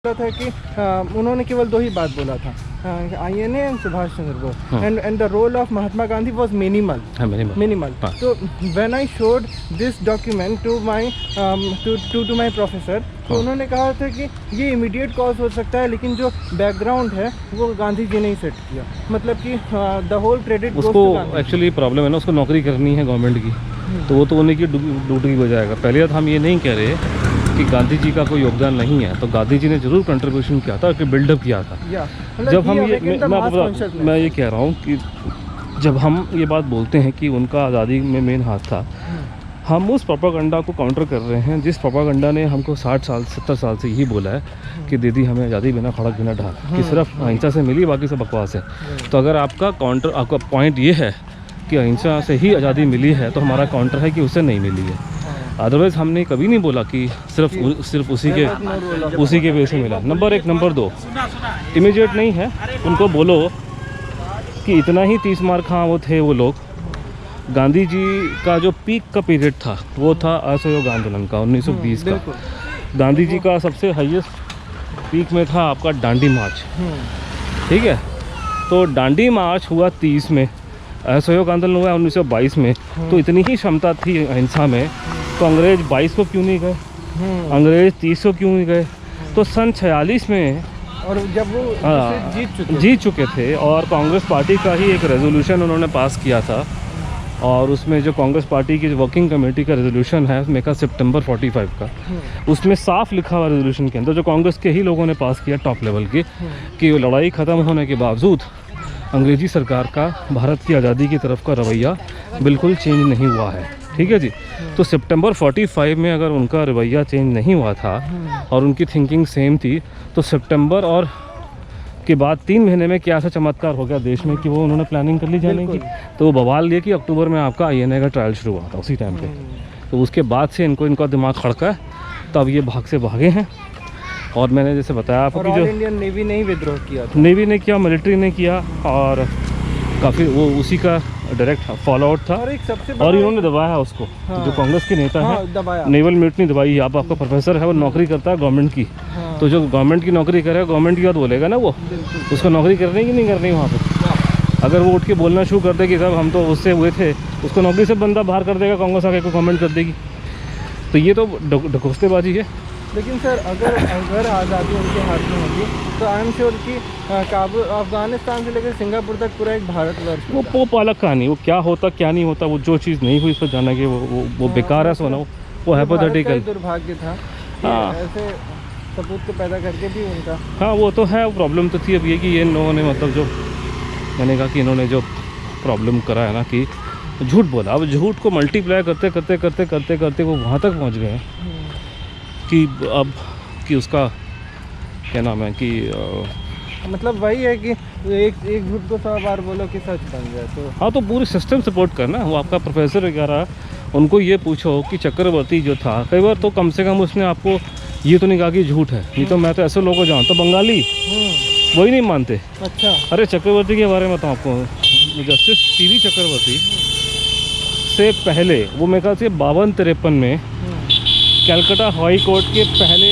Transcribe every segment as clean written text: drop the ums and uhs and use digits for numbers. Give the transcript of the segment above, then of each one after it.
था कि उन्होंने केवल दो ही बात बोला था, INA and Subhash Chandra Bose, and the role of Mahatma Gandhi was minimal. तो when I showed this document to my professor, तो उन्होंने कहा था कि ये इमीडिएट कॉज हो सकता है, लेकिन जो बैकग्राउंड है वो गांधी जी ने ही सेट किया। मतलब कि द होल क्रेडिट उसको एक्चुअली प्रॉब्लम है ना, उसको नौकरी करनी है गवर्नमेंट की, तो वो तो उन्हीं की ड्यूटी हो जाएगा। पहले तो हम ये नहीं कह रहे कि गांधी जी का कोई योगदान नहीं है, तो गांधी जी ने जरूर कंट्रीब्यूशन किया था, कि बिल्डअप किया था। जब हम ये मैं ये कह रहा हूँ कि जब हम ये बात बोलते हैं कि उनका आज़ादी में मेन हाथ था, हम उस प्रोपागंडा को काउंटर कर रहे हैं जिस प्रोपागंडा ने हमको 60 साल 70 साल से यही बोला है कि दीदी हमें आज़ादी बिना खड़क बिना ढाल, कि सिर्फ अहिंसा से मिली, बाकी सब बकवास है। तो अगर आपका पॉइंट ये है कि अहिंसा से ही आज़ादी मिली है, तो हमारा काउंटर है कि उससे नहीं मिली है। अदरवाइज़ हमने कभी नहीं बोला कि सिर्फ उसी के वजह से मिला। नंबर 1। नंबर 2, इमीडिएट नहीं है, उनको बोलो कि इतना ही 30 मार खां वो थे वो लोग। गांधी जी का जो पीक का पीरियड था वो था असहयोग आंदोलन का 1920 का। गांधी जी का सबसे हाईएस्ट पीक में था आपका डांडी मार्च, ठीक है। तो डांडी मार्च हुआ 30 में, असहयोग आंदोलन हुआ 1922 में। तो इतनी ही क्षमता थी अहिंसा में, तो अंग्रेज 22 को क्यों नहीं गए, अंग्रेज 30 को क्यों नहीं गए? तो सन 46 में, और जब वो जीत चुके थे, और कांग्रेस पार्टी का ही एक रेजोल्यूशन उन्होंने पास किया था, और उसमें जो कांग्रेस पार्टी की वर्किंग कमेटी का रेजोल्यूशन है उसमें का सितंबर 45 का, उसमें साफ लिखा हुआ रेजोल्यूशन के अंदर, जो कांग्रेस के ही लोगों ने पास किया टॉप लेवल की, कि लड़ाई ख़त्म होने के बावजूद अंग्रेजी सरकार का भारत की आज़ादी की तरफ का रवैया बिल्कुल चेंज नहीं हुआ है, ठीक है जी। तो सितंबर 45 में अगर उनका रवैया चेंज नहीं हुआ था और उनकी थिंकिंग सेम थी, तो सितंबर और के बाद 3 महीने में क्या ऐसा चमत्कार हो गया देश में कि वो उन्होंने प्लानिंग कर ली जाने की। तो वो बवाल ये कि अक्टूबर में आपका INA का ट्रायल शुरू हुआ था उसी टाइम पे। तो उसके बाद से इनका दिमाग खड़का है, तब ये भाग से भागे हैं। और मैंने जैसे बताया आपको कि जो इंडियन नेवी ने ही विद्रोह किया था, नेवी ने किया, मिलिट्री ने किया, और काफ़ी वो उसी का डायरेक्ट फॉलो आउट था। और इन्होंने दबाया उसको, जो कांग्रेस के नेता हैं, नेवल म्यूटनी दबाई। आप आपका प्रोफेसर है, वो नौकरी करता है गवर्नमेंट की, तो जो गवर्नमेंट की नौकरी करेगा गवर्नमेंट की बात बोलेगा ना, वो उसको नौकरी करनी कि नहीं करनी वहाँ पे। अगर वो उठ के बोलना शुरू कर दे कि साहब हम तो उससे हुए थे, उसको नौकरी से बंदा बाहर कर देगा, कांग्रेस आके को कमेंट कर देगी। तो ये तो ढकोसलेबाजी है। लेकिन सर अगर आज़ादी उनके हाथ में होगी, तो आई एम श्योर कि काबुल, अफगानिस्तान से लेकर सिंगापुर तक पूरा एक भारतवर्ष, वो अलग कहानी, वो क्या होता क्या नहीं होता, वो जो चीज़ नहीं हुई उस पर जाना कि वो बेकार है सोना, वो हाइपोथेटिकल दुर्भाग्य था। ऐसे सपूत को पैदा करके भी उनका, हाँ वो तो है। प्रॉब्लम तो थी अब ये कि इन लोगों ने, मतलब जो मैंने कहा कि इन्होंने जो प्रॉब्लम करा है ना, कि झूठ बोला। अब झूठ को मल्टीप्लाई करते करते करते करते करते वो वहाँ तक पहुँच गए कि अब कि उसका क्या नाम है कि मतलब वही है कि एक झूठ को 100 बार बोलो कि सच बन जाए। तो हाँ, तो पूरी सिस्टम सपोर्ट करना। वो आपका प्रोफेसर वगैरह, उनको ये पूछो कि चक्रवर्ती जो था, कई बार तो कम से कम उसने आपको ये तो नहीं कहा कि झूठ है। नहीं तो मैं तो ऐसे लोगों को जानता हूँ, बंगाली वही नहीं मानते। अच्छा, अरे चक्रवर्ती के बारे में बताऊँ आपको, जस्टिस TV चक्रवर्ती से पहले, वो मेरे ख्याल से 52-53 में कलकत्ता हाई कोर्ट के पहले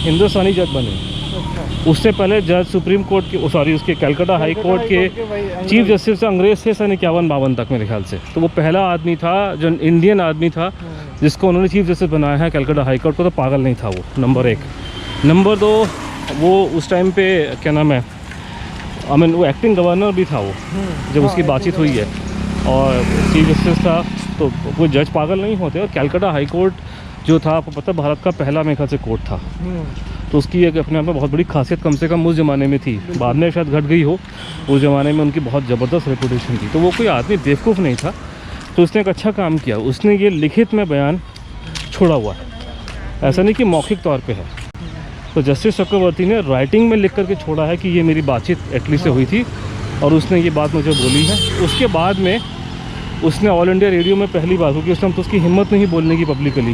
हिंदुस्तानी जज बने। उससे पहले जज सुप्रीम कोर्ट के, उसके कलकत्ता हाई कोर्ट के चीफ जस्टिस अंग्रेज थे सन 51-52 तक मेरे ख्याल से। तो वो पहला आदमी था जो इंडियन आदमी था जिसको उन्होंने चीफ जस्टिस बनाया है कलकत्ता हाई कोर्ट को। तो पागल नहीं था वो, नंबर 1। नंबर 2, वो उस टाइम पे क्या नाम है, वो एक्टिंग गवर्नर भी था वो, जब उसकी बातचीत हुई है, और चीफ जस्टिस था। तो वो जज पागल नहीं होते। और कलकत्ता हाई कोर्ट जो था, आपको पता, भारत का पहला मेरे ख्याल से कोर्ट था। तो उसकी एक अपने आप में बहुत बड़ी खासियत कम से कम उस ज़माने में थी, बाद में शायद घट गई हो। उस ज़माने में उनकी बहुत ज़बरदस्त रेपुटेशन थी। तो वो कोई आदमी बेवकूफ़ नहीं था। तो उसने एक अच्छा काम किया, उसने ये लिखित में बयान छोड़ा हुआ है, ऐसा नहीं कि मौखिक तौर पे है। तो जस्टिस चक्रवर्ती ने राइटिंग में लिख करके छोड़ा है कि ये मेरी बातचीत इटली से हुई थी और उसने ये बात मुझे बोली है। उसके बाद में उसने ऑल इंडिया रेडियो में पहली बार, क्योंकि उस टाइम तो उसकी हिम्मत नहीं बोलने की पब्लिकली,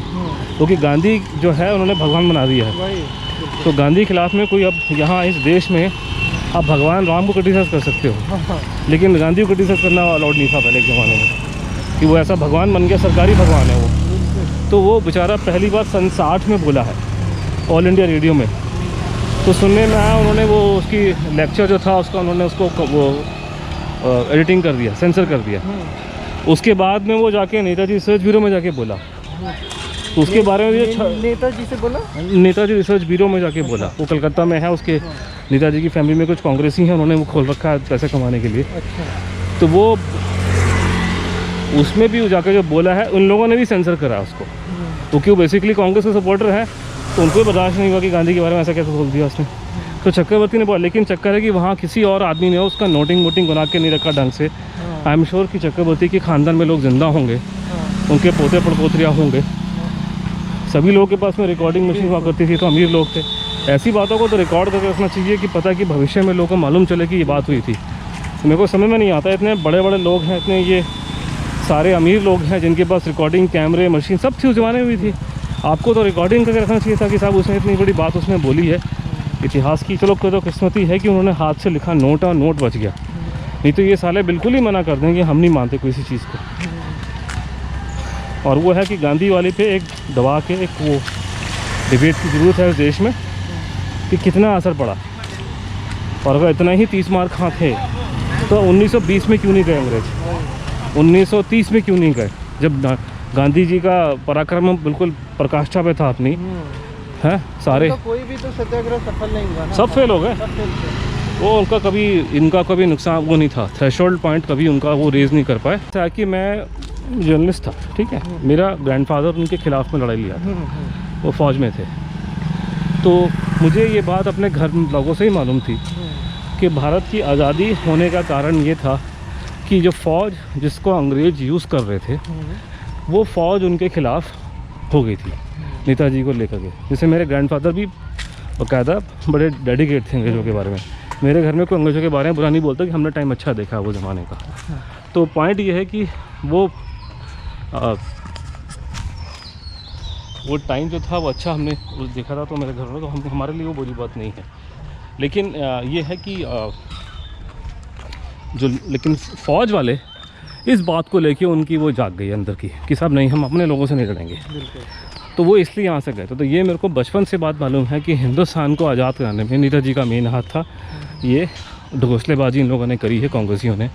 क्योंकि गांधी जो है उन्होंने भगवान बना दिया है। तो गांधी के खिलाफ में कोई, अब यहाँ इस देश में आप भगवान राम को क्रिटिसाइज कर सकते हो, लेकिन गांधी को क्रिटिसाइज करना अलाउड नहीं था पहले के ज़माने में, कि वो ऐसा भगवान बन गया, सरकारी भगवान है वो। तो वो बेचारा पहली बार सन 60 में बोला है ऑल इंडिया रेडियो में। तो सुनने में आया उन्होंने वो उसकी लेक्चर जो था उसका उन्होंने उसको वो एडिटिंग कर दिया, सेंसर कर दिया। उसके बाद में वो जाके नेताजी रिसर्च ब्यूरो में जाके बोला, तो उसके बारे में नेताजी से बोला, नेताजी रिसर्च ब्यूरो में जाके बोला। वो कलकत्ता में है, उसके नेताजी की फैमिली में कुछ कांग्रेसी हैं, उन्होंने वो खोल रखा है पैसे कमाने के लिए। अच्छा। तो वो उसमें भी जाकर जो बोला है उन लोगों ने भी सेंसर करा उसको, क्योंकि वो बेसिकली कांग्रेस के सपोर्टर है, तो उनको भी बर्दाश्त नहीं हुआ कि गांधी के बारे में ऐसा कैसे बोल दिया उसने। तो चक्रवर्ती ने बोला, लेकिन चक्कर है कि वहाँ किसी और आदमी ने उसका नोटिंग बना के नहीं रखा ढंग से। आई एम श्योर कि चक्रवर्ती के ख़ानदान में लोग जिंदा होंगे, उनके पोते पड़पोतरियाँ होंगे, सभी लोगों के पास में रिकॉर्डिंग मशीन हुआ करती थी, तो अमीर लोग थे। ऐसी बातों को तो रिकॉर्ड करके रखना चाहिए कि पता कि भविष्य में लोगों को मालूम चले कि ये बात हुई थी। मेरे को समझ में नहीं आता, इतने बड़े बड़े लोग हैं, इतने ये सारे अमीर लोग हैं जिनके पास रिकॉर्डिंग कैमरे मशीन सब थी उस ज़माने में भी थी। आपको तो रिकॉर्डिंग करके रखना चाहिए था कि साहब उसने इतनी बड़ी बात उसने बोली है इतिहास की। चलो कोई तो किस्मती है कि उन्होंने हाथ से लिखा नोट और नोट बच गया, नहीं तो ये साले बिल्कुल ही मना कर देंगे, हम नहीं मानते किसी चीज़ को। और वो है कि गांधी वाली पे एक दबा के एक वो डिबेट की ज़रूरत है उस देश में कि कितना असर पड़ा, और अगर इतना ही 30 मार खा थे तो 1920 में क्यों नहीं गए अंग्रेज, 1930 में क्यों नहीं गए, जब गांधी जी का पराक्रम बिल्कुल प्रकाष्ठा पे था अपनी, है सारे तो कोई भी तो सत्याग्रह सफल नहीं हुआ ना, सब फेल हो गए। वो उनका कभी इनका कभी नुकसान वो नहीं था, थ्रेशोल्ड पॉइंट कभी उनका वो रेज नहीं कर पाए। था कि मैं जर्नलिस्ट था, ठीक है, मेरा ग्रैंडफादर उनके खिलाफ में लड़ाई लिया था, वो फौज में थे, तो मुझे ये बात अपने घर में लोगों से ही मालूम थी कि भारत की आज़ादी होने का कारण ये था कि जो फ़ौज जिसको अंग्रेज़ यूज़ कर रहे थे वो फ़ौज उनके ख़िलाफ़ हो गई थी नेताजी को लेकर के। जैसे मेरे ग्रैंडफादर भी बाकायदा बड़े डेडिकेट थे अंग्रेज़ों के बारे में। मेरे घर में कोई अंग्रेज़ों के बारे में बुरा नहीं बोलता कि हमने टाइम अच्छा देखा वो ज़माने का। तो पॉइंट ये है कि वो टाइम जो था वो अच्छा हमने देखा था, तो मेरे घर में तो हमारे लिए वो बुरी बात नहीं है। लेकिन ये है कि लेकिन फ़ौज वाले इस बात को लेके उनकी वो जाग गई अंदर की कि साहब नहीं, हम अपने लोगों से नहीं लड़ेंगे। तो वो इसलिए यहाँ से गए। तो ये मेरे को बचपन से बात मालूम है कि हिंदुस्तान को आज़ाद कराने में नेताजी का मेन हाथ था। ये ढकोसलेबाजी इन लोगों ने करी है कांग्रेसियों ने।